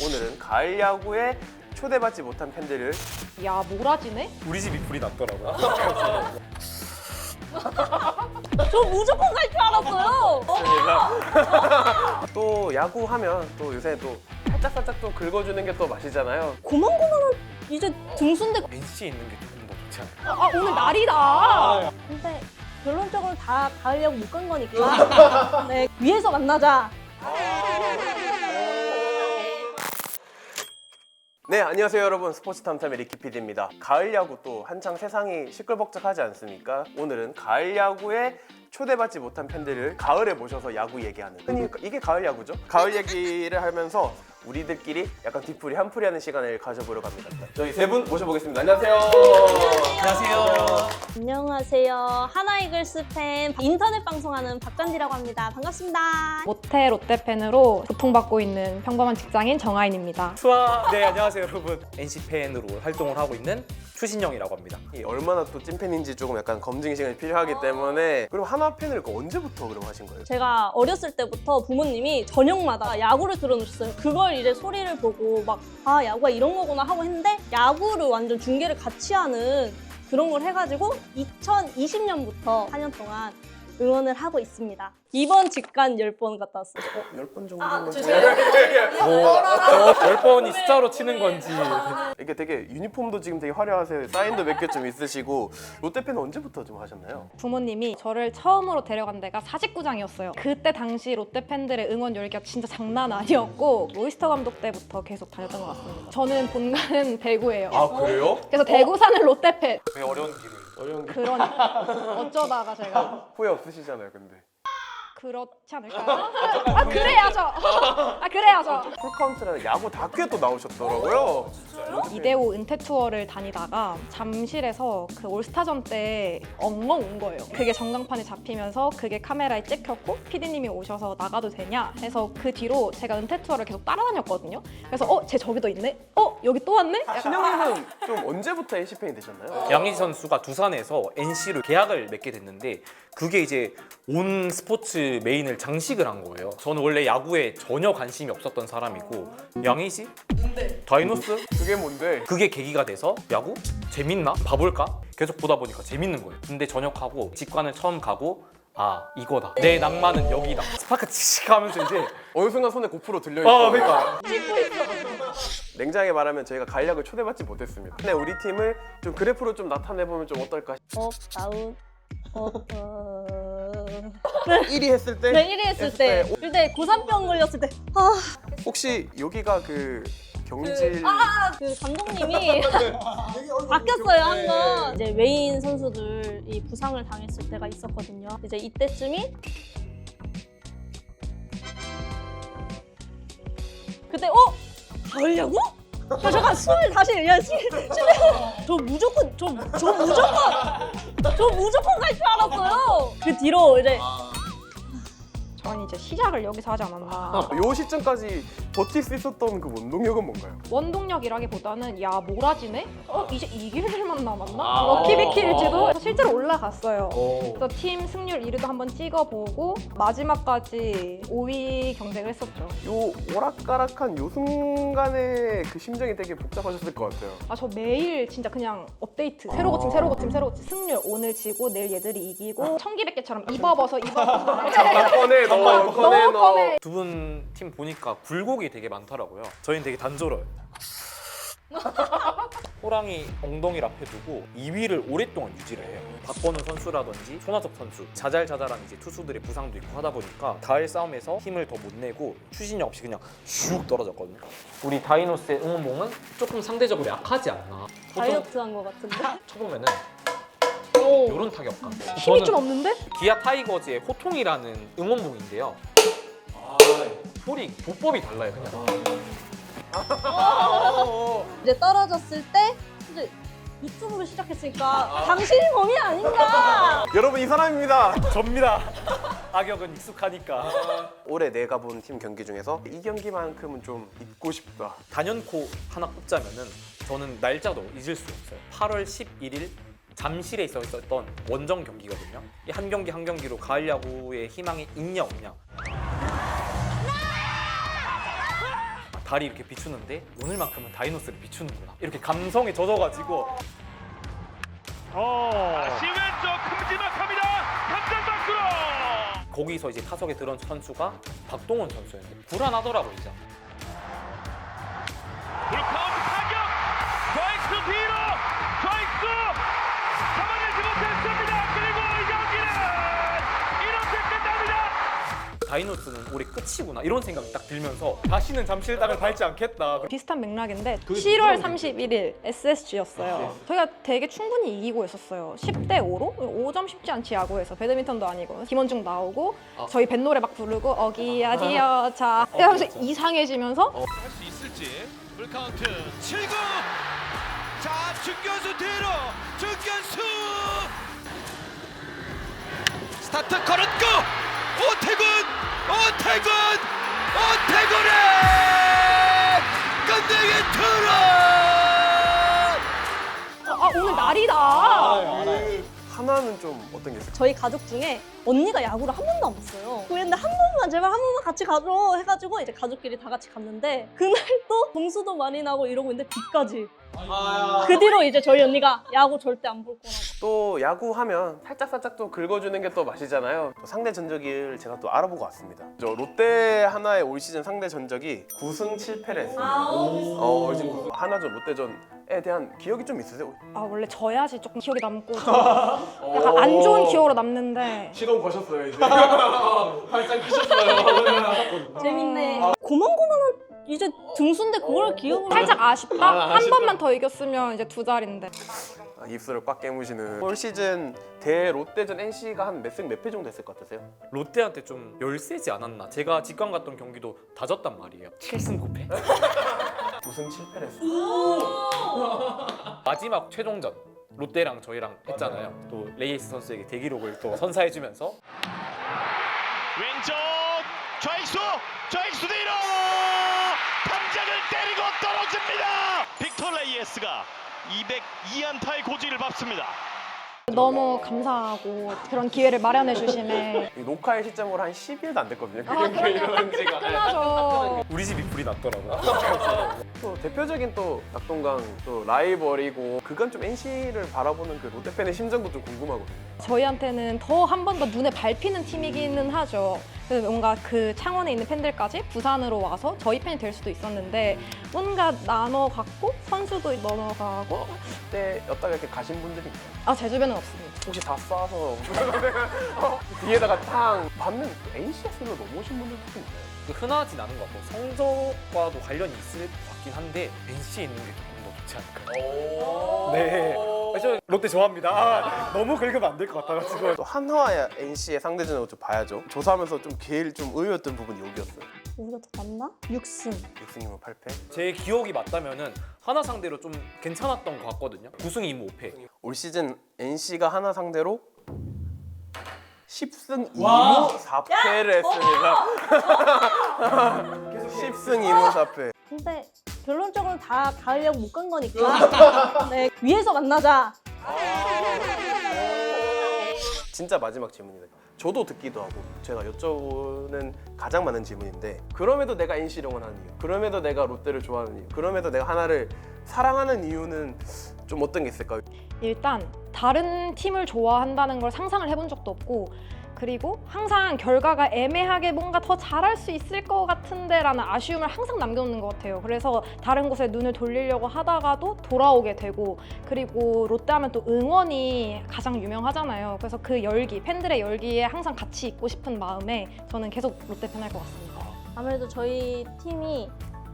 오늘은 가을 야구에 초대받지 못한 팬들을 야, 몰아지네? 우리 집이 불이 났더라고요. 저 무조건 갈 줄 알았어요. 또 야구하면 또 요새 또 살짝살짝 또 긁어주는 게 또 맛이잖아요. 고만고만한 이제 등수인데 NC에 있는 게 조금 더 좋지 않아요? 아, 오늘 날이다. 근데 결론적으로 다 가을야구 못 간 거니까 네, 위에서 만나자. 네, 안녕하세요 여러분. 스포츠 탐탐의 리키 PD입니다. 가을 야구 또 한창 세상이 시끌벅적하지 않습니까? 오늘은 가을 야구에 초대받지 못한 팬들을 가을에 모셔서 야구 얘기하는, 흔히 이게 가을 야구죠. 가을 얘기를 하면서 우리들끼리 약간 뒷풀이 한풀이 하는 시간을 가져보려고 합니다. 저희 세 분 모셔보겠습니다. 안녕하세요. 안녕하세요. 안녕하세요. 하나이글스 팬 인터넷 방송하는 박간디라고 합니다. 반갑습니다. 모태 롯데 팬으로 고통받고 있는 평범한 직장인 정아인입니다. 네, 안녕하세요 여러분. NC 팬으로 활동을 하고 있는 추신영이라고 합니다. 이 얼마나 또 찐팬인지 조금 약간 검증 시간이 필요하기 때문에. 그럼 하나 팬을 언제부터 그럼 하신 거예요? 제가 어렸을 때부터 부모님이 저녁마다 야구를 틀어놓으셨어요. 그걸 이제 소리를 보고 막 아, 야구가 이런 거구나 하고 했는데 야구를 완전 중계를 같이 하는 그런 걸 해가지고 2020년부터 4년 동안 응원을 하고 있습니다. 이번 직관 10번 갔다 왔어요. 10번 정도면 뭐 10번이 숫자로 치는 건지. 이게 되게 유니폼도 지금 되게 화려하세요. 사인도 몇 개 좀 있으시고. 롯데 팬은 언제부터 좀 하셨나요? 부모님이 저를 처음으로 데려간 데가 사직구장이었어요. 그때 당시 롯데 팬들의 응원 열기가 진짜 장난 아니었고 로이스터 감독 때부터 계속 다녔던 것 같습니다. 저는 본가는 대구예요. 아 그래요? 그래서 대구 사는 롯데 팬. 되게 어려운 길을. 어려운 게 그러니까 어쩌다가 제가 후회 없으시잖아요, 근데. 그렇지 않을까요? 아 그래야죠. 아 그래야죠. 풀카운트라는 야구 다큐에 또 나오셨더라고요. 이대호 은퇴 투어를 다니다가 잠실에서 그 올스타전 때 엉엉 운 거예요. 그게 전광판에 잡히면서 그게 카메라에 찍혔고 PD님이 오셔서 나가도 되냐 해서 그 뒤로 제가 은퇴 투어를 계속 따라다녔거든요. 그래서 쟤 저기도 있네? 여기 또 왔네? 신영님은 좀 언제부터 NC 팬이 되셨나요? 양희지 선수가 두산에서 NC로 계약을 맺게 됐는데 그게 이제 온 스포츠 메인을 장식을 한 거예요. 저는 원래 야구에 전혀 관심이 없었던 사람이고 양희지? 다이노스? 그게 뭔데? 그게 계기가 돼서 야구? 재밌나? 봐볼까? 계속 보다 보니까 재밌는 거예요. 군대 전역하고 직관을 처음 가고 아 이거다. 내 낭만은 여기다. 스파크 치식 하면서 이제 어느 순간 손에 고프로 들려있고. 그러니까 냉정하게 말하면 저희가 가을 야구에 초대받지 못했습니다. 근데 우리 팀을 좀 그래프로 좀 나타내보면 좀 어떨까? 다운. 1위 했을 때? 네, 1위 했을 때. 그때 고산병 걸렸을 때. 혹시 여기가 그 경질... 그 감독님이 바뀌었어요 한번. 이제 외인 선수들이 부상을 당했을 때가 있었거든요. 이제 이때쯤이 그때 가을 야구? 야 잠깐 숨을 다시 저 무조건 갈 줄 알았어요. 그 뒤로 이제 저는 이제 시작을 여기서 하지 않았나. 요 시점까지 버틸 수 있었던 그 원동력은 뭔가요? 원동력이라기보다는 야 몰아지네? 이제 이길 일만 남았나? 키비킬지도 실제로 올라갔어요. 그래서 팀 승률 1위도 한번 찍어보고 마지막까지 5위 경쟁을 했었죠. 요 오락가락한 요 순간에 그 심정이 되게 복잡하셨을 것 같아요. 저 매일 진짜 그냥 업데이트 새로 고침 승률 오늘 지고 내일 얘들이 이기고 청기백개처럼 입어버서 잠깐 꺼내 넣어. 두 분 팀 보니까 굴곡이 되게 많더라고요. 저희는 되게 단조로워요. 호랑이 엉덩이를 앞에 두고 2위를 오랫동안 유지를 해요. 박건우 선수라든지 손아섭 선수 자잘자잘한 이제 투수들의 부상도 있고 하다 보니까 가을 싸움에서 힘을 더 못 내고 추진력 없이 그냥 슉 떨어졌거든요. 우리 다이노스의 응원봉은 조금 상대적으로 약하지 않나. 다이어트한 것 같은데. 쳐보면은 오. 이런 타격감. 힘이 좀 없는데? 기아 타이거즈의 호통이라는 응원봉인데요. 소리 보법이 달라요 그냥. 이제 떨어졌을 때 이제 유튜브를 시작했으니까 당신이 범인 아닌가. 여러분 이 사람입니다. 접니다. 악역은 익숙하니까. 올해 내가 본 팀 경기 중에서 이 경기만큼은 좀 잊고 싶다. 단연코 하나 꼽자면은 저는 날짜도 잊을 수 없어요. 8월 11일 잠실에 있었던 원정 경기거든요. 이 한 경기 한 경기로 가을 야구의 희망이 있냐 없냐. 달이 이렇게 비추는데 오늘만큼은 다이노스를 비추는구나. 이렇게 감성에 젖어가지고 다시 왼쪽 큼지막합니다. 감장 밖으로. 거기서 이제 타석에 들어온 선수가 박동원 선수였는데 불안하더라고요. 이제. 풀카운트 타격. 좌익수 뒤로. 좌익수 잡아내지 못했습니다. 그리고 이 경기는 이렇게 끝납니다. 다이노스는 올해 끝이구나 이런 생각이 딱 들면서 다시는 잠실당을 밟지 않겠다. 비슷한 맥락인데 7월 31일 SSG였어요. 저희가 되게 충분히 이기고 있었어요. 10대 5로 5점 쉽지 않지 야구에서 배드민턴도 아니고 김원중 나오고 저희 밴노래 막 부르고 어기야 디어 자 하면서 이상해지면서 할 수 있을지. 풀카운트 7구. 자 중견수 뒤로. 중견수. 스타트 걸었고 오태군의 끝내기 투런. 오늘 날이다. 하나는 좀 어떤 게 있을까요? 저희 가족 중에 언니가 야구를 한 번도 안 봤어요. 그랬는데 한 번만 제발 한 번만 같이 가줘 해가지고 이제 가족끼리 다 같이 갔는데 그날 또 점수도 많이 나고 이러고 있는데 뒤까지. 그 뒤로 이제 저희 언니가 야구 절대 안 볼 거라고. 또 야구하면 살짝 또 긁어주는 게 또 맛이잖아요. 또 상대 전적을 제가 또 알아보고 왔습니다. 저 롯데 하나의 올 시즌 상대 전적이 9승 7패를 했습니다. 올 시즌 9승. 하나전 롯데전에 대한 기억이 좀 있으세요? 원래 져야지 조금 기억에 남고 좀 약간 안 좋은 기억으로 남는데 시동 거셨어요 이제. 팔짱 끼셨어요. 재밌네. 고만고만한 이제 등수인데 그걸 기억을 살짝 아쉽다. 한 번만 더 이겼으면 이제 두 자리인데. 입술을 꽉 깨무시는. 올 시즌 대 롯데전 NC가 한 몇 승 몇 패 정도 했을 것 같으세요? 롯데한테 좀 열세지 않았나? 제가 직관 갔던 경기도 다 졌단 말이에요. 7승 9패? 9승 7패를 했어요. 마지막 최종전 롯데랑 저희랑 했잖아요. 또 레이스 선수에게 대기록을 또 선사해주면서 왼쪽 좌익수 뒤로 담장을 때리고 떨어집니다. 빅터 레이에스가 202안타의 고지를 밟습니다. 너무 감사하고 그런 기회를 마련해 주심에 이 녹화의 시점으로 한 10일도 안 됐거든요. 그 경기가 일어난 지가. 끝나죠. 우리 집이 불이 났더라고요. 또 대표적인 또 낙동강 또 라이벌이고 그건 좀 NC를 바라보는 그 롯데 팬의 심정도 좀 궁금하거든요. 저희한테는 더 한 번 더 눈에 밟히는 팀이기는 하죠. 그래서 뭔가 그 창원에 있는 팬들까지 부산으로 와서 저희 팬이 될 수도 있었는데 뭔가 나눠 갖고 선수도 나눠 가고 그때였다가 이렇게 가신 분들이 있나요? 제 주변은 없습니다. 혹시 다 쏴서 뒤에다가 탕 받는 NCS로 넘어오신 분들도 좀 있나요? 흔하진 않은 것 같고 성적과도 관련이 있을 것 같긴 한데 NC에 있는 게 조금 더 좋지 않을까요? 네. 저 롯데 좋아합니다. 너무 긁으면 안 될 것 같아가지고. 또 한화와 NC의 상대전을 좀 봐야죠. 조사하면서 좀 제일 좀 의외였던 부분이 여기였어요. 우리가 더 낫나? 6승. 6승이면 8패. 제 기억이 맞다면은 하나 상대로 좀 괜찮았던 것 같거든요. 9승 2무 5패. 올 시즌 NC가 하나 상대로 10승 2무 4패를 했습니다. 10승 2무 4패. 근데 결론적으로 다 가을야구 못 간 거니까 네, 위에서 만나자. 진짜 마지막 질문이다. 저도 듣기도 하고 제가 여쭤보는 가장 많은 질문인데 그럼에도 내가 NC를 응원하는 이유, 그럼에도 내가 롯데를 좋아하는 이유, 그럼에도 내가 하나를 사랑하는 이유는 좀 어떤 게 있을까요? 일단 다른 팀을 좋아한다는 걸 상상을 해본 적도 없고 그리고 항상 결과가 애매하게 뭔가 더 잘할 수 있을 것 같은데 라는 아쉬움을 항상 남겨놓는 것 같아요. 그래서 다른 곳에 눈을 돌리려고 하다가도 돌아오게 되고 그리고 롯데하면 또 응원이 가장 유명하잖아요. 그래서 그 열기, 팬들의 열기에 항상 같이 있고 싶은 마음에 저는 계속 롯데 팬 할 것 같습니다. 아무래도 저희 팀이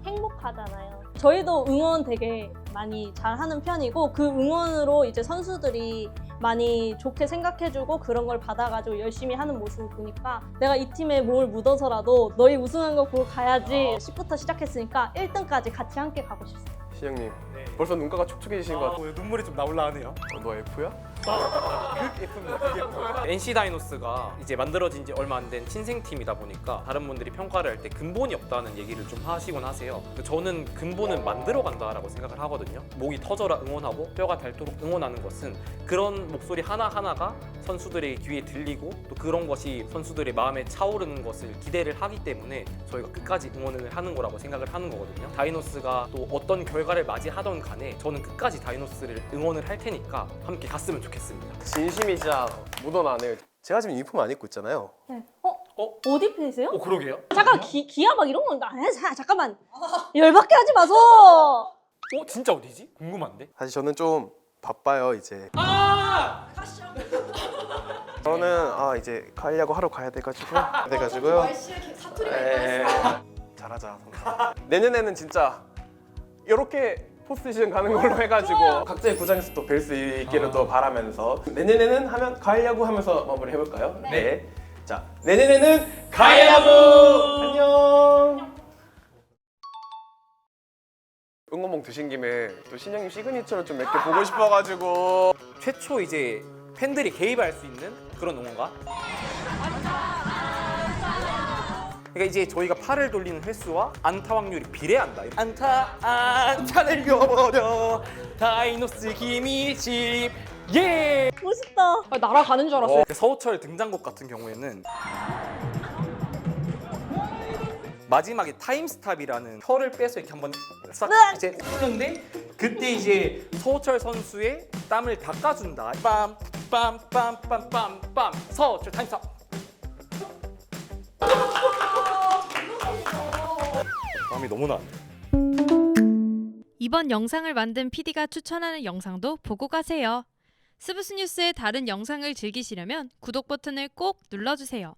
행복하잖아요. 저희도 응원 되게 많이 잘하는 편이고 그 응원으로 이제 선수들이 많이 좋게 생각해주고 그런 걸 받아가지고 열심히 하는 모습을 보니까 내가 이 팀에 뭘 묻어서라도 너희 우승한 거 보고 가야지 10부터 시작했으니까 1등까지 같이 함께 가고 싶습니다. 시영님 벌써 눈가가 촉촉해지신 것 같아요. 눈물이 좀 나올라 하네요. 너 F야? NC 다이노스가 이제 만들어진 지 얼마 안 된 신생팀이다 보니까 다른 분들이 평가를 할 때 근본이 없다는 얘기를 좀 하시곤 하세요. 근데 저는 근본은 만들어 간다라고 생각을 하거든요. 목이 터져라 응원하고 뼈가 닳도록 응원하는 것은 그런 목소리 하나하나가 선수들의 귀에 들리고 또 그런 것이 선수들의 마음에 차오르는 것을 기대를 하기 때문에 저희가 끝까지 응원을 하는 거라고 생각을 하는 거거든요. 다이노스가 또 어떤 결과를 맞이하던 간에 저는 끝까지 다이노스를 응원을 할 테니까 함께 갔으면 좋겠습니다. 진심이 진짜 묻어나네요. 제가 지금 유니폼 안 입고 있잖아요. 네. 어디 팬이세요? 그러게요? 잠깐 기아 막 이런 건 안 해. 잠깐만. 열받게 하지 마서. 진짜 어디지? 궁금한데? 사실 저는 좀 바빠요 이제. 저는 이제 가려고 하러 가야 돼가지고요. 잘하자. 내년에는 진짜 이렇게 포스트 시즌 가는 걸로 해가지고 각자의 구장에서 또 뵐 수 있기를 또 바라면서 내년에는 하면 가을야구 하면서 마무리 해볼까요? 네. 자, 내년에는 가을야구! 안녕! 응원봉 드신 김에 또 신영님 시그니처를 좀 몇 개 보고 싶어가지고 최초 이제 팬들이 개입할 수 있는 그런 응원가? 그러니까 이제 저희가 팔을 돌리는 횟수와 안타 확률이 비례한다. 안타 내려버려 다이노스 김이집 예! 멋있다. 날아가는 줄 알았어요. 서호철 등장곡 같은 경우에는 마지막에 타임스탑이라는 혀를 빼서 이렇게 한번 싹 이제 푸는데 그때 이제 서호철 선수의 땀을 닦아준다. 빰빰빰빰빰빰 서호철 타임스탑. 마음이 너무 나네. 이번 영상을 만든 PD가 추천하는 영상도 보고 가세요. 스브스 뉴스의 다른 영상을 즐기시려면 구독 버튼을 꼭 눌러주세요.